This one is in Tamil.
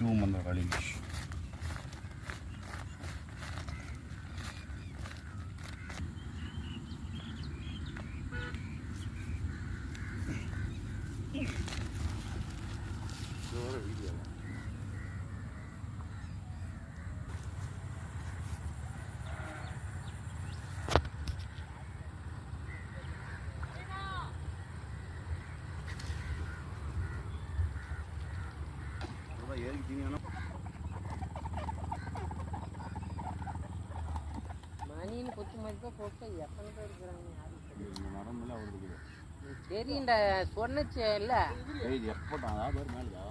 அந்த காலேஜ் மணின்னு கொத்து மாதிரி தான் போட்டு எத்தனை பேர் இருக்கிறாங்க மரம்ல அவருக்கு தெரியுண்டா சொன்னச்சு இல்லை எப்போ மேலே